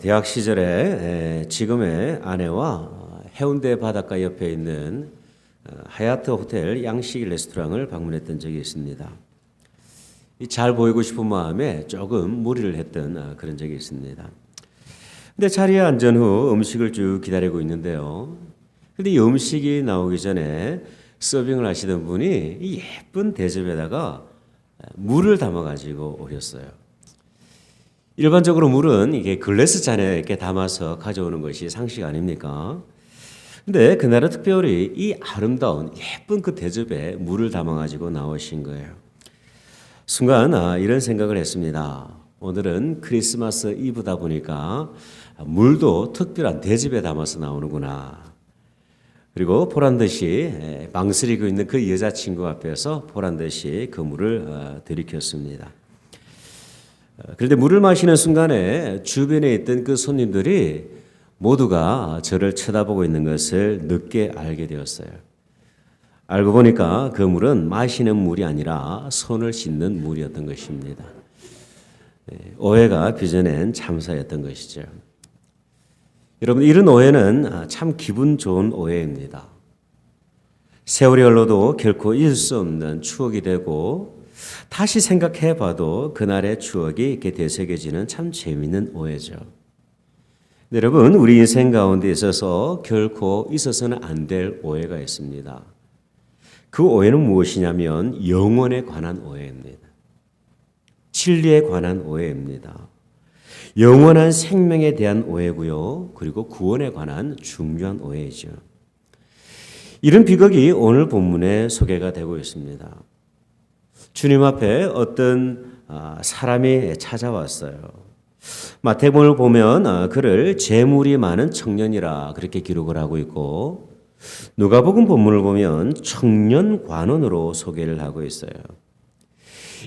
대학 시절에 지금의 아내와 해운대 바닷가 옆에 있는 하얏트 호텔 양식 레스토랑을 방문했던 적이 있습니다. 잘 보이고 싶은 마음에 조금 무리를 했던 그런 적이 있습니다. 근데 자리에 앉은 후 음식을 쭉 기다리고 있는데요. 근데 이 음식이 나오기 전에 서빙을 하시던 분이 이 예쁜 대접에다가 물을 담아가지고 오셨어요. 일반적으로 물은 이게 글래스 잔에 이렇게 담아서 가져오는 것이 상식 아닙니까? 근데 그날은 특별히 이 아름다운 예쁜 그 대접에 물을 담아가지고 나오신 거예요. 순간 이런 생각을 했습니다. 오늘은 크리스마스 이브다 보니까 물도 특별한 대접에 담아서 나오는구나. 그리고 보란듯이 망설이고 있는 그 여자친구 앞에서 보란듯이 그 물을 들이켰습니다. 그런데 물을 마시는 순간에 주변에 있던 그 손님들이 모두가 저를 쳐다보고 있는 것을 늦게 알게 되었어요. 알고 보니까 그 물은 마시는 물이 아니라 손을 씻는 물이었던 것입니다. 오해가 빚어낸 참사였던 것이죠. 여러분, 이런 오해는 참 기분 좋은 오해입니다. 세월이 흘러도 결코 잊을 수 없는 추억이 되고 다시 생각해 봐도 그날의 추억이 이렇게 되새겨지는 참 재미있는 오해죠. 여러분, 우리 인생 가운데 있어서 결코 있어서는 안 될 오해가 있습니다. 그 오해는 무엇이냐면 영혼에 관한 오해입니다. 진리에 관한 오해입니다. 영원한 생명에 대한 오해고요. 그리고 구원에 관한 중요한 오해이죠. 이런 비극이 오늘 본문에 소개가 되고 있습니다. 주님 앞에 어떤 사람이 찾아왔어요. 마태복음을 보면 그를 재물이 많은 청년이라 그렇게 기록을 하고 있고 누가복음 본문을 보면 청년 관원으로 소개를 하고 있어요.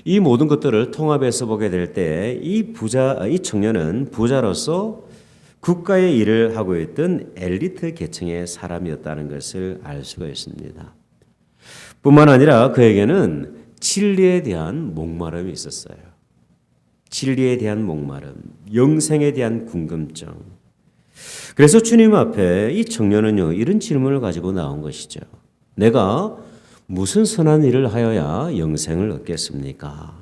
이 모든 것들을 통합해서 보게 될 때 이 청년은 부자로서 국가의 일을 하고 있던 엘리트 계층의 사람이었다는 것을 알 수가 있습니다. 뿐만 아니라 그에게는 진리에 대한 목마름이 있었어요. 진리에 대한 목마름, 영생에 대한 궁금증. 그래서 주님 앞에 이 청년은요, 이런 질문을 가지고 나온 것이죠. 내가 무슨 선한 일을 하여야 영생을 얻겠습니까?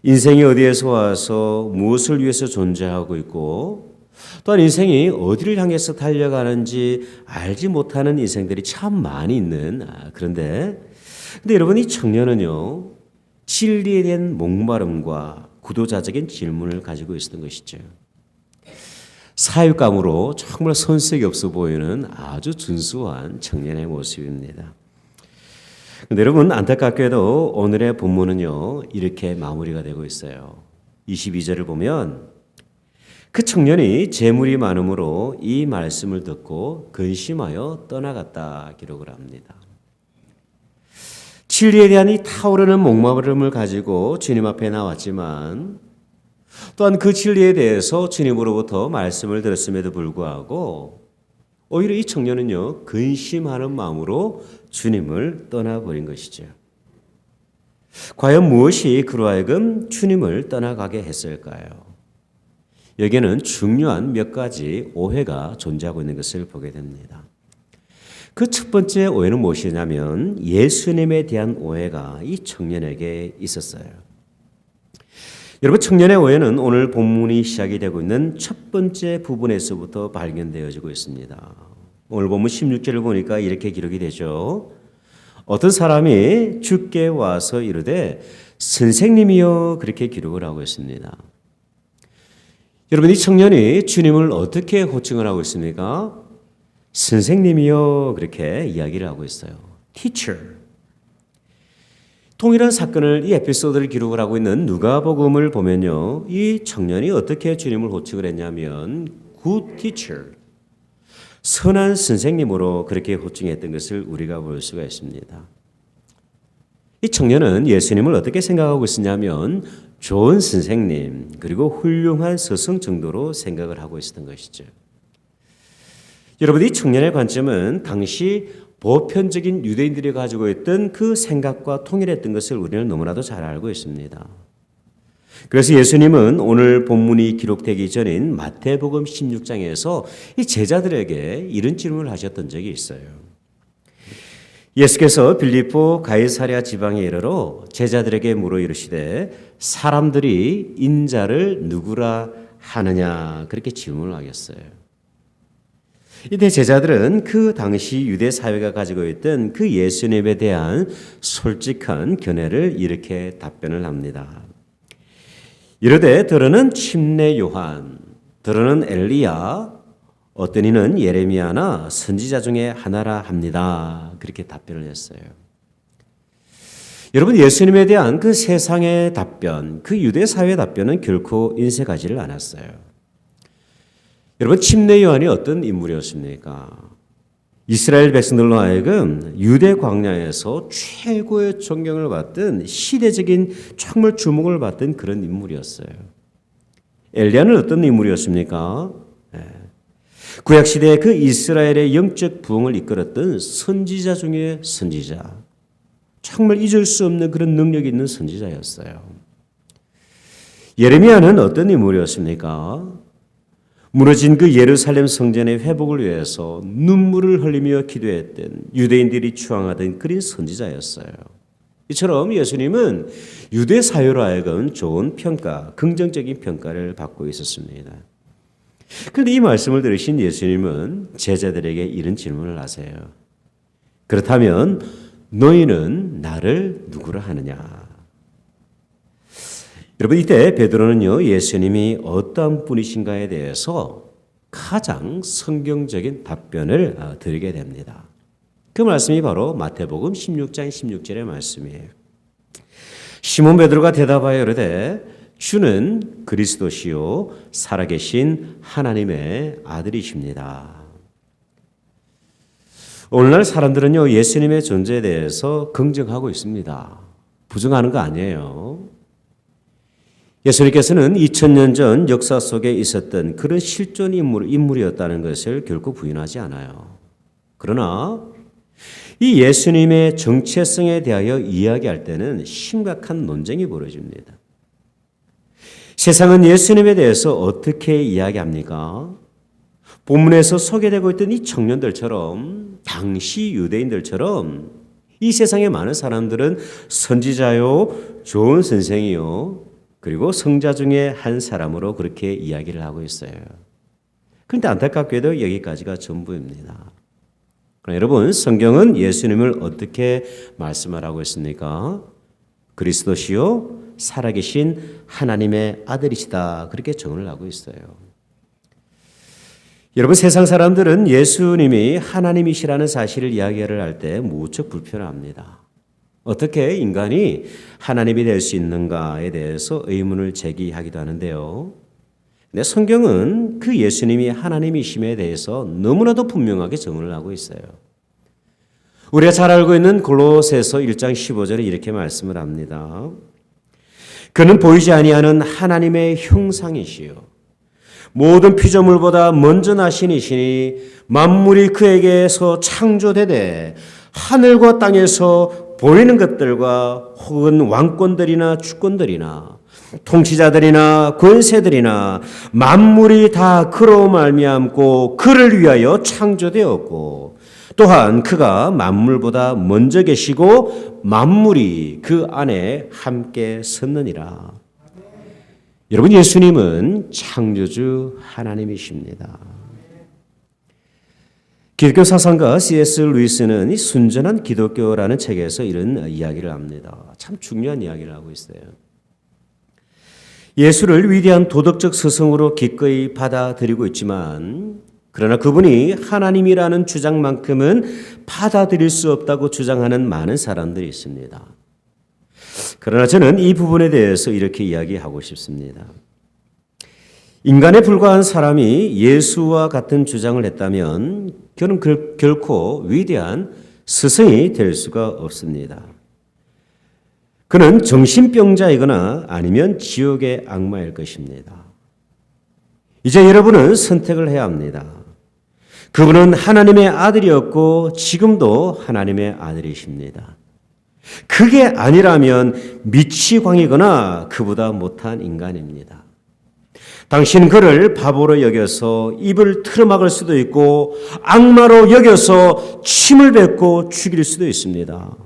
인생이 어디에서 와서 무엇을 위해서 존재하고 있고 또한 인생이 어디를 향해서 달려가는지 알지 못하는 인생들이 참 많이 있는 근데 여러분, 이 청년은요, 진리에 대한 목마름과 구도자적인 질문을 가지고 있었던 것이죠. 사육감으로 정말 손색이 없어 보이는 아주 준수한 청년의 모습입니다. 근데 여러분, 안타깝게도 오늘의 본문은요, 이렇게 마무리가 되고 있어요. 22절을 보면 그 청년이 재물이 많음으로 이 말씀을 듣고 근심하여 떠나갔다 기록을 합니다. 진리에 대한 이 타오르는 목마름을 가지고 주님 앞에 나왔지만 또한 그 진리에 대해서 주님으로부터 말씀을 들었음에도 불구하고 오히려 이 청년은요, 근심하는 마음으로 주님을 떠나버린 것이죠. 과연 무엇이 그로 하여금 주님을 떠나가게 했을까요? 여기에는 중요한 몇 가지 오해가 존재하고 있는 것을 보게 됩니다. 그 첫 번째 오해는 무엇이냐면 예수님에 대한 오해가 이 청년에게 있었어요. 여러분, 청년의 오해는 오늘 본문이 시작이 되고 있는 첫 번째 부분에서부터 발견되어지고 있습니다. 오늘 본문 16절을 보니까 이렇게 기록이 되죠. 어떤 사람이 주께 와서 이르되 선생님이여 그렇게 기록을 하고 있습니다. 여러분, 이 청년이 주님을 어떻게 호칭을 하고 있습니까? 선생님이여 그렇게 이야기를 하고 있어요. Teacher. 동일한 사건을 이 에피소드를 기록을 하고 있는 누가복음을 보면요, 이 청년이 어떻게 주님을 호칭을 했냐면 Good Teacher, 선한 선생님으로 그렇게 호칭했던 것을 우리가 볼 수가 있습니다. 이 청년은 예수님을 어떻게 생각하고 있었냐면 좋은 선생님 그리고 훌륭한 스승 정도로 생각을 하고 있었던 것이죠. 여러분, 이 청년의 관점은 당시 보편적인 유대인들이 가지고 있던 그 생각과 통일했던 것을 우리는 너무나도 잘 알고 있습니다. 그래서 예수님은 오늘 본문이 기록되기 전인 마태복음 16장에서 이 제자들에게 이런 질문을 하셨던 적이 있어요. 예수께서 빌립보 가이사랴 지방에 이르러 제자들에게 물어 이르시되 사람들이 인자를 누구라 하느냐 그렇게 질문을 하겠어요. 이때 제자들은 그 당시 유대 사회가 가지고 있던 그 예수님에 대한 솔직한 견해를 이렇게 답변을 합니다. 이르되 더러는 침례 요한, 더러는 엘리야, 어떤 이는 예레미야나 선지자 중에 하나라 합니다. 그렇게 답변을 했어요. 여러분, 예수님에 대한 그 세상의 답변, 그 유대 사회의 답변은 결코 인색하지를 않았어요. 여러분, 침례 요한이 어떤 인물이었습니까? 이스라엘 백성들로 하여금 유대 광야에서 최고의 존경을 받던 시대적인 정말 주목을 받던 그런 인물이었어요. 엘리야는 어떤 인물이었습니까? 구약 시대에 그 이스라엘의 영적 부흥을 이끌었던 선지자 중에 선지자. 정말 잊을 수 없는 그런 능력이 있는 선지자였어요. 예레미야는 어떤 인물이었습니까? 무너진 그 예루살렘 성전의 회복을 위해서 눈물을 흘리며 기도했던 유대인들이 추앙하던 그런 선지자였어요. 이처럼 예수님은 유대 사회로 하여금 좋은 평가, 긍정적인 평가를 받고 있었습니다. 그런데 이 말씀을 들으신 예수님은 제자들에게 이런 질문을 하세요. 그렇다면 너희는 나를 누구라 하느냐? 여러분, 이때 베드로는요, 예수님이 어떤 분이신가에 대해서 가장 성경적인 답변을 드리게 됩니다. 그 말씀이 바로 마태복음 16장 16절의 말씀이에요. 시몬 베드로가 대답하여 이르되 주는 그리스도시요 살아계신 하나님의 아들이십니다. 오늘날 사람들은요, 예수님의 존재에 대해서 긍정하고 있습니다. 부정하는 거 아니에요. 예수님께서는 2000년 전 역사 속에 있었던 그런 실존 인물이었다는 것을 결코 부인하지 않아요. 그러나 이 예수님의 정체성에 대하여 이야기할 때는 심각한 논쟁이 벌어집니다. 세상은 예수님에 대해서 어떻게 이야기합니까? 본문에서 소개되고 있던 이 청년들처럼, 당시 유대인들처럼 이 세상의 많은 사람들은 선지자요, 좋은 선생이요, 그리고 성자 중에 한 사람으로 그렇게 이야기를 하고 있어요. 그런데 안타깝게도 여기까지가 전부입니다. 그러나 여러분, 성경은 예수님을 어떻게 말씀하라고 했습니까? 그리스도시요 살아계신 하나님의 아들이시다. 그렇게 정언을 하고 있어요. 여러분, 세상 사람들은 예수님이 하나님이시라는 사실을 이야기를 할 때 무척 불편합니다. 어떻게 인간이 하나님이 될 수 있는가에 대해서 의문을 제기하기도 하는데요. 근데 성경은 그 예수님이 하나님이심에 대해서 너무나도 분명하게 정언을 하고 있어요. 우리가 잘 알고 있는 골로새서 1장 15절에 이렇게 말씀을 합니다. 그는 보이지 아니하는 하나님의 형상이시요 모든 피조물보다 먼저 나신 이시니 만물이 그에게서 창조되되 하늘과 땅에서 보이는 것들과 혹은 왕권들이나 주권들이나 통치자들이나 권세들이나 만물이 다 그로 말미암고 그를 위하여 창조되었고 또한 그가 만물보다 먼저 계시고 만물이 그 안에 함께 섰느니라. 여러분, 예수님은 창조주 하나님이십니다. 기독교 사상가 C.S. 루이스는 이 순전한 기독교라는 책에서 이런 이야기를 합니다. 참 중요한 이야기를 하고 있어요. 예수를 위대한 도덕적 스승으로 기꺼이 받아들이고 있지만 그러나 그분이 하나님이라는 주장만큼은 받아들일 수 없다고 주장하는 많은 사람들이 있습니다. 그러나 저는 이 부분에 대해서 이렇게 이야기하고 싶습니다. 인간에 불과한 사람이 예수와 같은 주장을 했다면 그는 결코 위대한 스승이 될 수가 없습니다. 그는 정신병자이거나 아니면 지옥의 악마일 것입니다. 이제 여러분은 선택을 해야 합니다. 그분은 하나님의 아들이었고 지금도 하나님의 아들이십니다. 그게 아니라면 미치광이거나 그보다 못한 인간입니다. 당신은 그를 바보로 여겨서 입을 틀어막을 수도 있고 악마로 여겨서 침을 뱉고 죽일 수도 있습니다.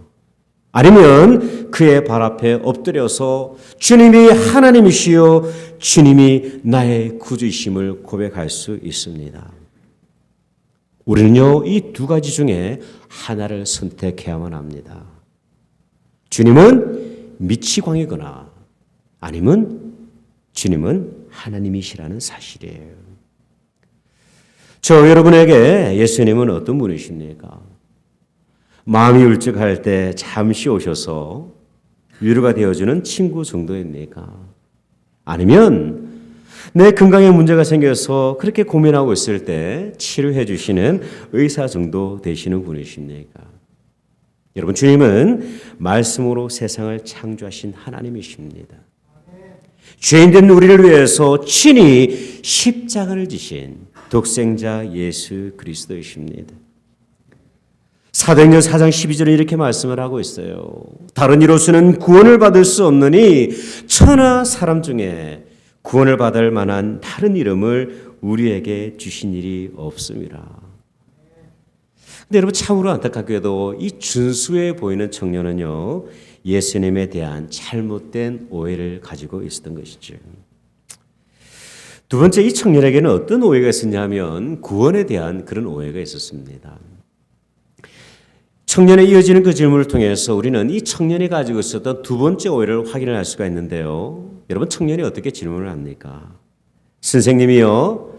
아니면 그의 발 앞에 엎드려서 주님이 하나님이시요 주님이 나의 구주이심을 고백할 수 있습니다. 우리는요, 이 두 가지 중에 하나를 선택해야만 합니다. 주님은 미치광이거나 아니면 주님은 하나님이시라는 사실이에요. 저 여러분에게 예수님은 어떤 분이십니까? 마음이 울적할 때 잠시 오셔서 위로가 되어주는 친구 정도입니까? 아니면 내 건강에 문제가 생겨서 그렇게 고민하고 있을 때 치료해 주시는 의사 정도 되시는 분이십니까? 여러분, 주님은 말씀으로 세상을 창조하신 하나님이십니다. 죄인된 우리를 위해서 친히 십자가를 지신 독생자 예수 그리스도이십니다. 사도행전 4장 12절에 이렇게 말씀을 하고 있어요. 다른 이로서는 구원을 받을 수 없느니 천하 사람 중에 구원을 받을 만한 다른 이름을 우리에게 주신 일이 없습니다. 근데 여러분, 참으로 안타깝게도 이 준수해 보이는 청년은요, 예수님에 대한 잘못된 오해를 가지고 있었던 것이죠. 두 번째, 이 청년에게는 어떤 오해가 있었냐면 구원에 대한 그런 오해가 있었습니다. 청년에 이어지는 그 질문을 통해서 우리는 이 청년이 가지고 있었던 두 번째 오해를 확인할 수가 있는데요. 여러분, 청년이 어떻게 질문을 합니까? 선생님이요,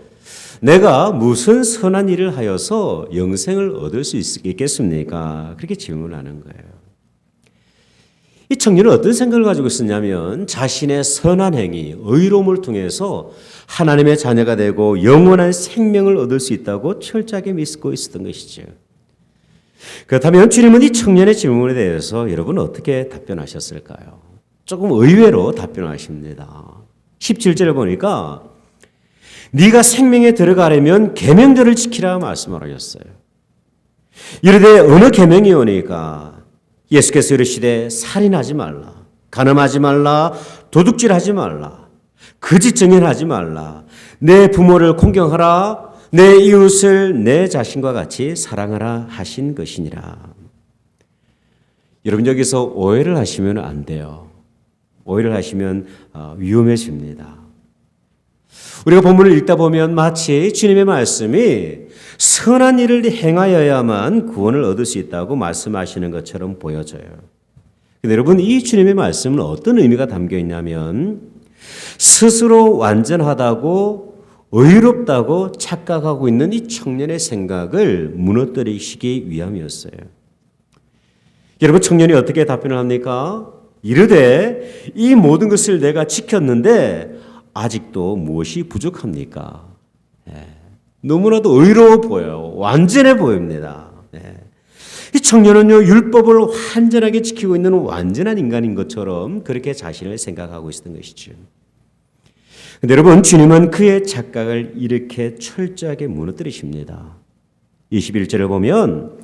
내가 무슨 선한 일을 하여서 영생을 얻을 수 있겠습니까? 그렇게 질문을 하는 거예요. 이 청년은 어떤 생각을 가지고 있었냐면 자신의 선한 행위, 의로움을 통해서 하나님의 자녀가 되고 영원한 생명을 얻을 수 있다고 철저하게 믿고 있었던 것이죠. 그렇다면 주님은 이 청년의 질문에 대해서 여러분 어떻게 답변하셨을까요? 조금 의외로 답변하십니다. 17절을 보니까 네가 생명에 들어가려면 계명들을 지키라 말씀을 하셨어요. 이르되 어느 계명이 오니까 예수께서 이르시되 살인하지 말라, 간음하지 말라, 도둑질하지 말라, 거짓 증언하지 말라, 내 부모를 공경하라, 내 이웃을 내 자신과 같이 사랑하라 하신 것이니라. 여러분, 여기서 오해를 하시면 안 돼요. 오해를 하시면 위험해집니다. 우리가 본문을 읽다 보면 마치 주님의 말씀이 선한 일을 행하여야만 구원을 얻을 수 있다고 말씀하시는 것처럼 보여져요. 근데 여러분, 이 주님의 말씀은 어떤 의미가 담겨 있냐면 스스로 완전하다고 의롭다고 착각하고 있는 이 청년의 생각을 무너뜨리시기 위함이었어요. 여러분, 청년이 어떻게 답변을 합니까? 이르되 이 모든 것을 내가 지켰는데 아직도 무엇이 부족합니까? 너무나도 의로워 보여요. 완전해 보입니다. 이 청년은요, 율법을 완전하게 지키고 있는 완전한 인간인 것처럼 그렇게 자신을 생각하고 있었던 것이죠. 근데 여러분, 주님은 그의 착각을 이렇게 철저하게 무너뜨리십니다. 21절을 보면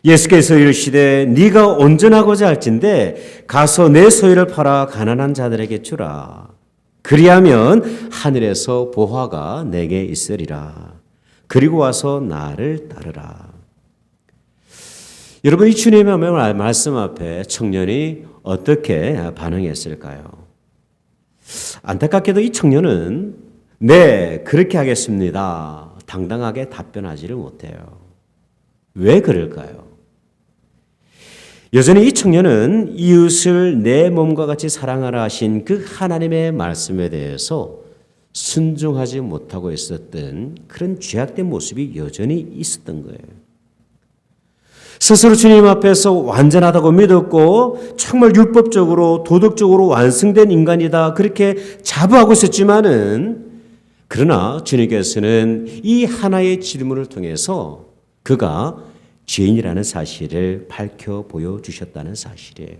예수께서 이르시되 네가 온전하고자 할진대 가서 내 소유를 팔아 가난한 자들에게 주라. 그리하면 하늘에서 보화가 내게 있으리라. 그리고 와서 나를 따르라. 여러분, 이 주님의 말씀 앞에 청년이 어떻게 반응했을까요? 안타깝게도 이 청년은 네, 그렇게 하겠습니다, 당당하게 답변하지를 못해요. 왜 그럴까요? 여전히 이 청년은 이웃을 내 몸과 같이 사랑하라 하신 그 하나님의 말씀에 대해서 순종하지 못하고 있었던 그런 죄악된 모습이 여전히 있었던 거예요. 스스로 주님 앞에서 완전하다고 믿었고 정말 율법적으로 도덕적으로 완성된 인간이다 그렇게 자부하고 있었지만은, 그러나 주님께서는 이 하나의 질문을 통해서 그가 죄인이라는 사실을 밝혀 보여주셨다는 사실이에요.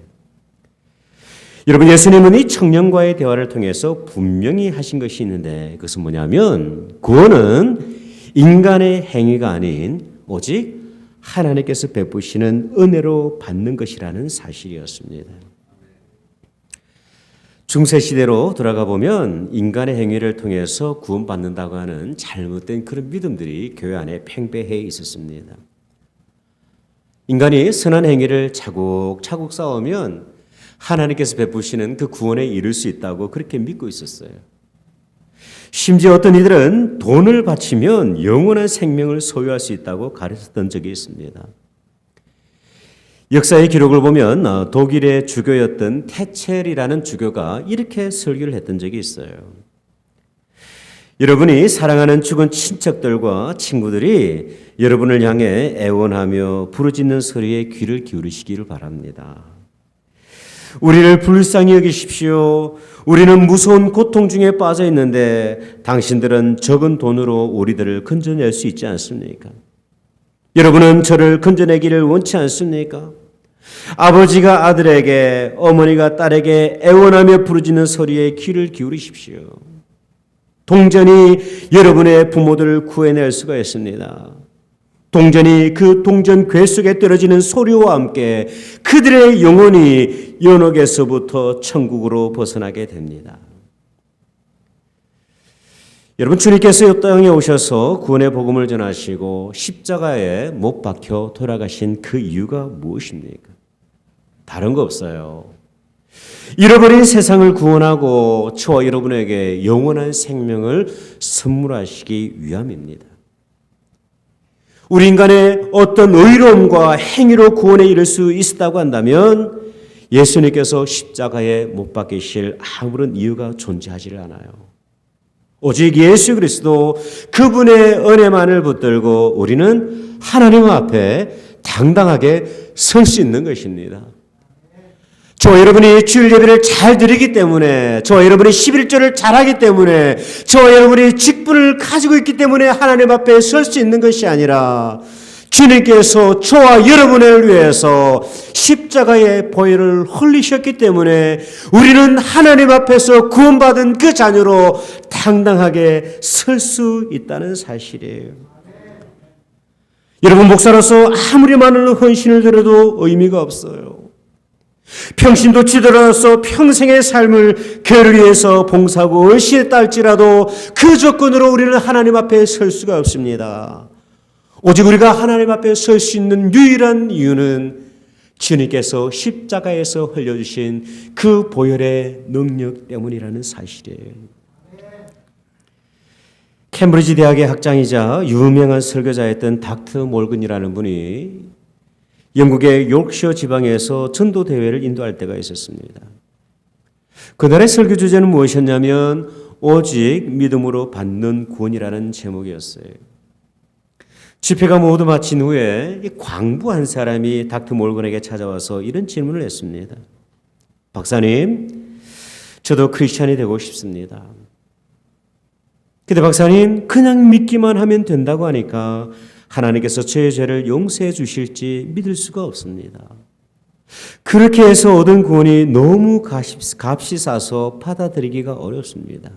여러분, 예수님은 이 청년과의 대화를 통해서 분명히 하신 것이 있는데, 그것은 뭐냐면 구원은 인간의 행위가 아닌 오직 하나님께서 베푸시는 은혜로 받는 것이라는 사실이었습니다. 중세시대로 돌아가 보면 인간의 행위를 통해서 구원받는다고 하는 잘못된 그런 믿음들이 교회 안에 팽배해 있었습니다. 인간이 선한 행위를 차곡차곡 쌓으면 하나님께서 베푸시는 그 구원에 이를 수 있다고 그렇게 믿고 있었어요. 심지어 어떤 이들은 돈을 바치면 영원한 생명을 소유할 수 있다고 가르쳤던 적이 있습니다. 역사의 기록을 보면 독일의 주교였던 테첼이라는 주교가 이렇게 설교를 했던 적이 있어요. 여러분이 사랑하는 죽은 친척들과 친구들이 여러분을 향해 애원하며 부르짖는 소리에 귀를 기울이시기를 바랍니다. 우리를 불쌍히 여기십시오. 우리는 무서운 고통 중에 빠져 있는데 당신들은 적은 돈으로 우리들을 건져낼 수 있지 않습니까? 여러분은 저를 건져내기를 원치 않습니까? 아버지가 아들에게, 어머니가 딸에게 애원하며 부르짖는 소리에 귀를 기울이십시오. 동전이 여러분의 부모들을 구해낼 수가 있습니다. 동전이 그 동전 궤 속에 떨어지는 소리와 함께 그들의 영혼이 연옥에서부터 천국으로 벗어나게 됩니다. 여러분, 주님께서 이 땅에 오셔서 구원의 복음을 전하시고 십자가에 못 박혀 돌아가신 그 이유가 무엇입니까? 다른 거 없어요. 잃어버린 세상을 구원하고 저와 여러분에게 영원한 생명을 선물하시기 위함입니다. 우리 인간의 어떤 의로움과 행위로 구원에 이를 수 있었다고 한다면 예수님께서 십자가에 못 박히실 아무런 이유가 존재하지 않아요. 오직 예수 그리스도 그분의 은혜만을 붙들고 우리는 하나님 앞에 당당하게 설 수 있는 것입니다. 저와 여러분이 주일 예배를 잘 드리기 때문에, 저와 여러분이 11조를 잘하기 때문에, 저와 여러분이 직분을 가지고 있기 때문에 하나님 앞에 설 수 있는 것이 아니라 주님께서 저와 여러분을 위해서 십자가의 보혈을 흘리셨기 때문에 우리는 하나님 앞에서 구원받은 그 자녀로 당당하게 설 수 있다는 사실이에요. 여러분, 목사로서 아무리 많은 헌신을 들어도 의미가 없어요. 평신도 지도자로서 평생의 삶을 교회를 위해서 봉사하고 의시했다 할지라도 그 조건으로 우리는 하나님 앞에 설 수가 없습니다. 오직 우리가 하나님 앞에 설 수 있는 유일한 이유는 주님께서 십자가에서 흘려주신 그 보혈의 능력 때문이라는 사실이에요. 캠브리지 대학의 학장이자 유명한 설교자였던 닥터 몰근이라는 분이 영국의 요크셔 지방에서 전도 대회를 인도할 때가 있었습니다. 그날의 설교 주제는 무엇이었냐면 오직 믿음으로 받는 구원이라는 제목이었어요. 집회가 모두 마친 후에 광부 한 사람이 닥터 몰건에게 찾아와서 이런 질문을 했습니다. 박사님, 저도 크리스찬이 되고 싶습니다. 근데 박사님, 그냥 믿기만 하면 된다고 하니까 하나님께서 제 죄를 용서해 주실지 믿을 수가 없습니다. 그렇게 해서 얻은 구원이 너무 값이 싸서 받아들이기가 어렵습니다.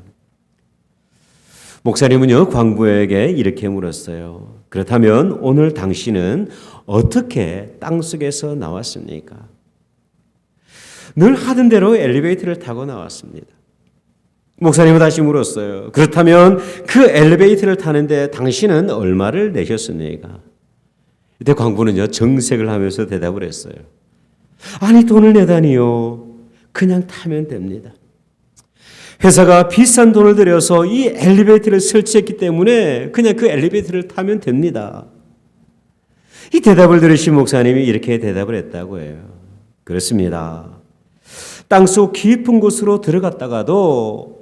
목사님은요, 광부에게 이렇게 물었어요. 그렇다면 오늘 당신은 어떻게 땅속에서 나왔습니까? 늘 하던 대로 엘리베이터를 타고 나왔습니다. 목사님은 다시 물었어요. 그렇다면 그 엘리베이터를 타는데 당신은 얼마를 내셨습니까? 이때 광부는요, 정색을 하면서 대답을 했어요. 아니, 돈을 내다니요. 그냥 타면 됩니다. 회사가 비싼 돈을 들여서 이 엘리베이터를 설치했기 때문에 그냥 그 엘리베이터를 타면 됩니다. 이 대답을 들으신 목사님이 이렇게 대답을 했다고 해요. 그렇습니다. 땅속 깊은 곳으로 들어갔다가도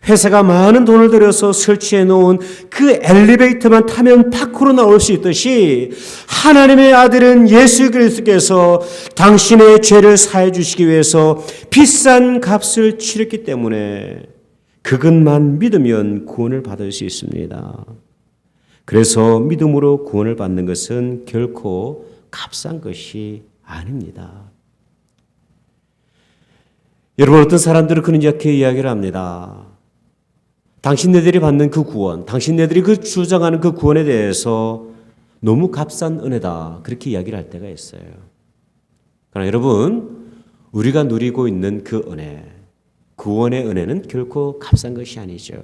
회사가 많은 돈을 들여서 설치해 놓은 그 엘리베이터만 타면 밖으로 나올 수 있듯이 하나님의 아들은 예수 그리스도께서 당신의 죄를 사해 주시기 위해서 비싼 값을 치렀기 때문에 그것만 믿으면 구원을 받을 수 있습니다. 그래서 믿음으로 구원을 받는 것은 결코 값싼 것이 아닙니다. 여러분, 어떤 사람들은 그렇게 이야기를 합니다. 당신네들이 받는 그 구원, 당신네들이 그 주장하는 그 구원에 대해서 너무 값싼 은혜다. 그렇게 이야기를 할 때가 있어요. 그러나 여러분, 우리가 누리고 있는 그 은혜, 구원의 은혜는 결코 값싼 것이 아니죠.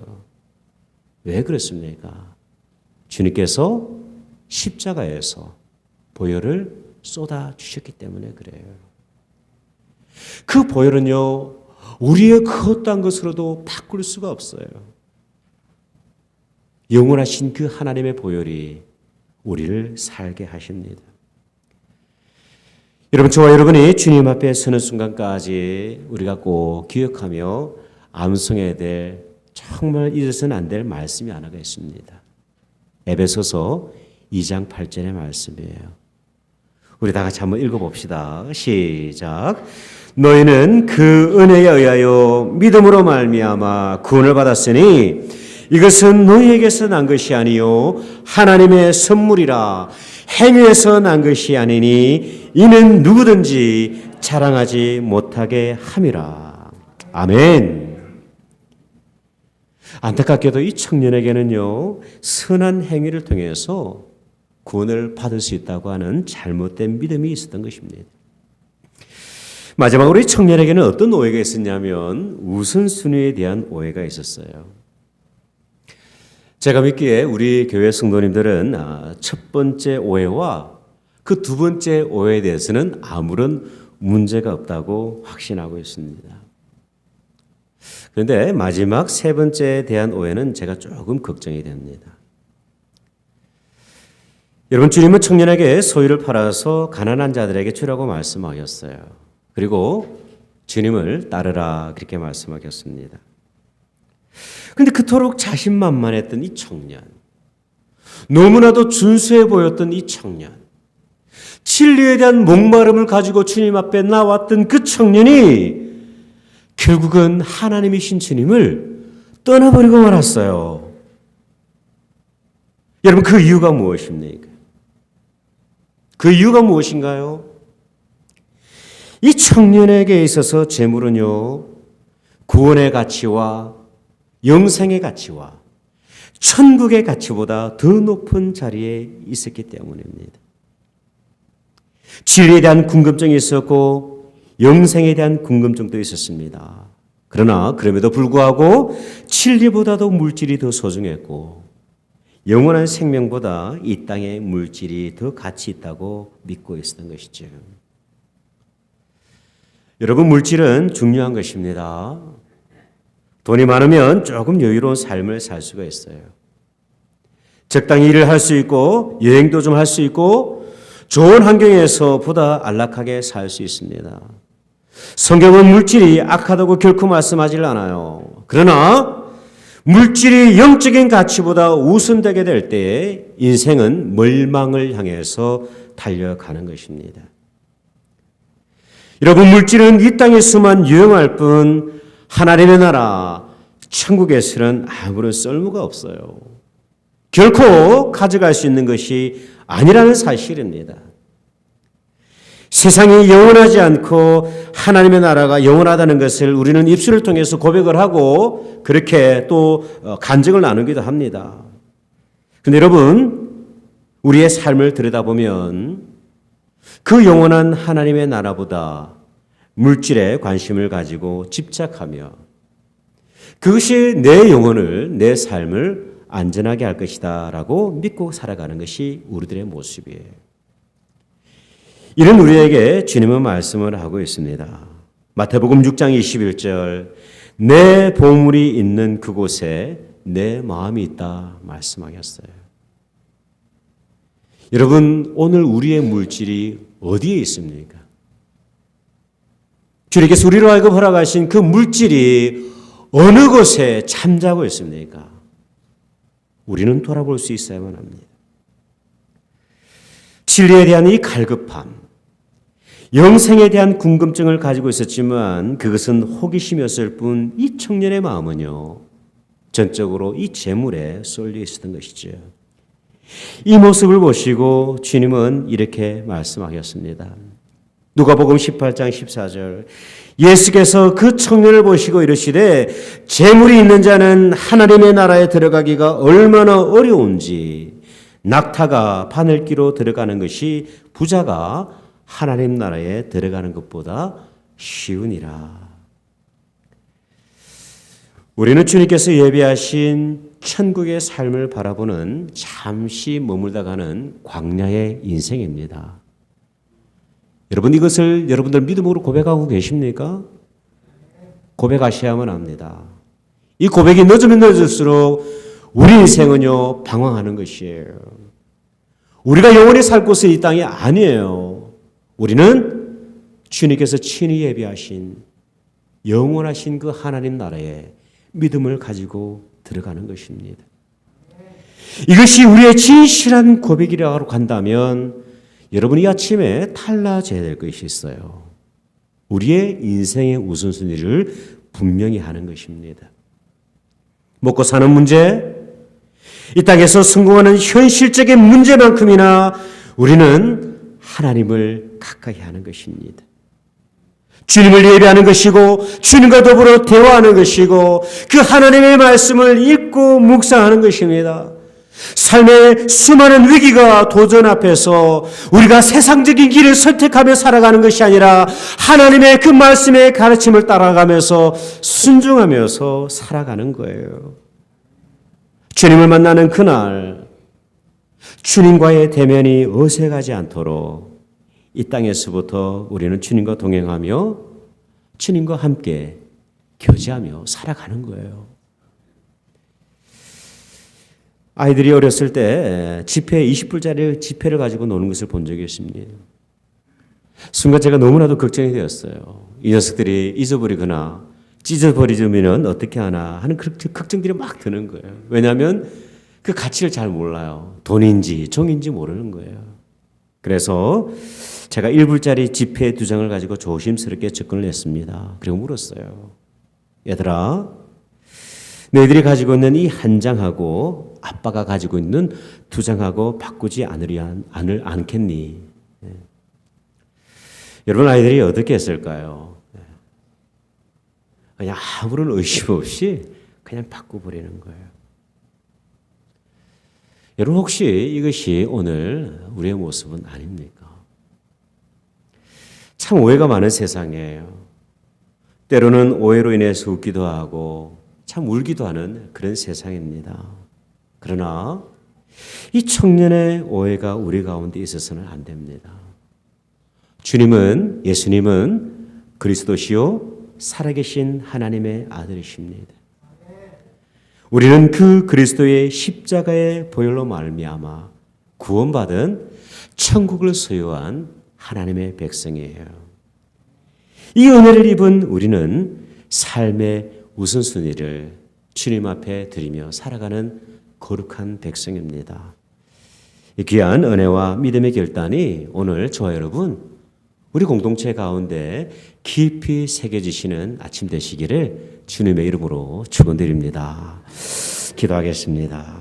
왜 그렇습니까? 주님께서 십자가에서 보혈을 쏟아 주셨기 때문에 그래요. 그 보혈은요, 우리의 그 어떠한 것으로도 바꿀 수가 없어요. 영원하신 그 하나님의 보혈이 우리를 살게 하십니다. 여러분, 저와 여러분이 주님 앞에 서는 순간까지 우리가 꼭 기억하며 암송해야 될 정말 잊어서는 안 될 말씀이 하나가 있습니다. 에베소서 2장 8절의 말씀이에요. 우리 다 같이 한번 읽어봅시다. 시작. 너희는 그 은혜에 의하여 믿음으로 말미암아 구원을 받았으니 이것은 너희에게서 난 것이 아니요 하나님의 선물이라. 행위에서 난 것이 아니니 이는 누구든지 자랑하지 못하게 함이라. 아멘. 안타깝게도 이 청년에게는요, 선한 행위를 통해서 구원을 받을 수 있다고 하는 잘못된 믿음이 있었던 것입니다. 마지막으로 이 청년에게는 어떤 오해가 있었냐면 우선순위에 대한 오해가 있었어요. 제가 믿기에 우리 교회 성도님들은 첫 번째 오해와 그 두 번째 오해에 대해서는 아무런 문제가 없다고 확신하고 있습니다. 그런데 마지막 세 번째에 대한 오해는 제가 조금 걱정이 됩니다. 여러분, 주님은 청년에게 소유를 팔아서 가난한 자들에게 주라고 말씀하셨어요. 그리고 주님을 따르라 그렇게 말씀하셨습니다. 그런데 그토록 자신만만했던 이 청년, 너무나도 준수해 보였던 이 청년, 진리에 대한 목마름을 가지고 주님 앞에 나왔던 그 청년이 결국은 하나님이신 주님을 떠나버리고 말았어요. 여러분, 그 이유가 무엇입니까? 그 이유가 무엇인가요? 이 청년에게 있어서 재물은요, 구원의 가치와 영생의 가치와 천국의 가치보다 더 높은 자리에 있었기 때문입니다. 진리에 대한 궁금증이 있었고 영생에 대한 궁금증도 있었습니다. 그러나 그럼에도 불구하고 진리보다도 물질이 더 소중했고 영원한 생명보다 이 땅의 물질이 더 가치 있다고 믿고 있었던 것이죠. 여러분, 물질은 중요한 것입니다. 돈이 많으면 조금 여유로운 삶을 살 수가 있어요. 적당히 일을 할 수 있고 여행도 좀 할 수 있고 좋은 환경에서 보다 안락하게 살 수 있습니다. 성경은 물질이 악하다고 결코 말씀하지 않아요. 그러나 물질이 영적인 가치보다 우선되게 될 때에 인생은 멸망을 향해서 달려가는 것입니다. 여러분, 물질은 이 땅에서만 유용할 뿐 하나님의 나라, 천국에서는 아무런 쓸모가 없어요. 결코 가져갈 수 있는 것이 아니라는 사실입니다. 세상이 영원하지 않고 하나님의 나라가 영원하다는 것을 우리는 입술을 통해서 고백을 하고 그렇게 또 간증을 나누기도 합니다. 그런데 여러분, 우리의 삶을 들여다보면 그 영원한 하나님의 나라보다 물질에 관심을 가지고 집착하며 그것이 내 영혼을, 내 삶을 안전하게 할 것이다 라고 믿고 살아가는 것이 우리들의 모습이에요. 이런 우리에게 주님은 말씀을 하고 있습니다. 마태복음 6장 21절, 내 보물이 있는 그곳에 내 마음이 있다 말씀하셨어요. 여러분, 오늘 우리의 물질이 어디에 있습니까? 주님께서 우리로 하여금 허락하신 그 물질이 어느 곳에 잠자고 있습니까? 우리는 돌아볼 수 있어야만 합니다. 진리에 대한 이 갈급함, 영생에 대한 궁금증을 가지고 있었지만 그것은 호기심이었을 뿐 이 청년의 마음은요, 전적으로 이 재물에 쏠려 있었던 것이죠. 이 모습을 보시고 주님은 이렇게 말씀하셨습니다. 누가복음 18장 14절, 예수께서 그 청년을 보시고 이르시되 재물이 있는 자는 하나님의 나라에 들어가기가 얼마나 어려운지 낙타가 바늘기로 들어가는 것이 부자가 하나님 나라에 들어가는 것보다 쉬우니라. 우리는 주님께서 예비하신 천국의 삶을 바라보는 잠시 머물다 가는 광야의 인생입니다. 여러분, 이것을 여러분들 믿음으로 고백하고 계십니까? 고백하셔야만 합니다. 이 고백이 늦으면 늦을수록 우리 인생은요, 방황하는 것이에요. 우리가 영원히 살 곳은 이 땅이 아니에요. 우리는 주님께서 친히 예비하신 영원하신 그 하나님 나라에 믿음을 가지고 들어가는 것입니다. 이것이 우리의 진실한 고백이라고 한다면 여러분이 아침에 달라져야 될 것이 있어요. 우리의 인생의 우선순위를 분명히 하는 것입니다. 먹고 사는 문제, 이 땅에서 성공하는 현실적인 문제만큼이나 우리는 하나님을 가까이 하는 것입니다. 주님을 예배하는 것이고 주님과 더불어 대화하는 것이고 그 하나님의 말씀을 읽고 묵상하는 것입니다. 삶의 수많은 위기가 도전 앞에서 우리가 세상적인 길을 선택하며 살아가는 것이 아니라 하나님의 그 말씀의 가르침을 따라가면서 순종하면서 살아가는 거예요. 주님을 만나는 그날 주님과의 대면이 어색하지 않도록 이 땅에서부터 우리는 주님과 동행하며 주님과 함께 교제하며 살아가는 거예요. 아이들이 어렸을 때 지폐 20불짜리 지폐를 가지고 노는 것을 본 적이 있습니다. 순간 제가 너무나도 걱정이 되었어요. 이 녀석들이 잊어버리거나 찢어버리면 어떻게 하나 하는 걱정들이 막 드는 거예요. 왜냐하면 그 가치를 잘 몰라요. 돈인지 종인지 모르는 거예요. 그래서 제가 1불짜리 지폐 2장을 가지고 조심스럽게 접근을 했습니다. 그리고 물었어요. 얘들아, 너희들이 가지고 있는 이 한 장하고 아빠가 가지고 있는 2장하고 바꾸지 않겠니? 네. 여러분, 아이들이 어떻게 했을까요? 네. 그냥 아무런 의심 없이 그냥 바꿔버리는 거예요. 여러분, 혹시 이것이 오늘 우리의 모습은 아닙니까? 참 오해가 많은 세상이에요. 때로는 오해로 인해서 웃기도 하고 참 울기도 하는 그런 세상입니다. 그러나 이 청년의 오해가 우리 가운데 있어서는 안 됩니다. 예수님은 그리스도시요 살아계신 하나님의 아들이십니다. 우리는 그 그리스도의 십자가의 보혈로 말미암아 구원받은 천국을 소유한 하나님의 백성이에요. 이 은혜를 입은 우리는 삶의 우선순위를 주님 앞에 드리며 살아가는 거룩한 백성입니다. 이 귀한 은혜와 믿음의 결단이 오늘 저와 여러분 우리 공동체 가운데 깊이 새겨지시는 아침 되시기를 주님의 이름으로 축원드립니다. 기도하겠습니다.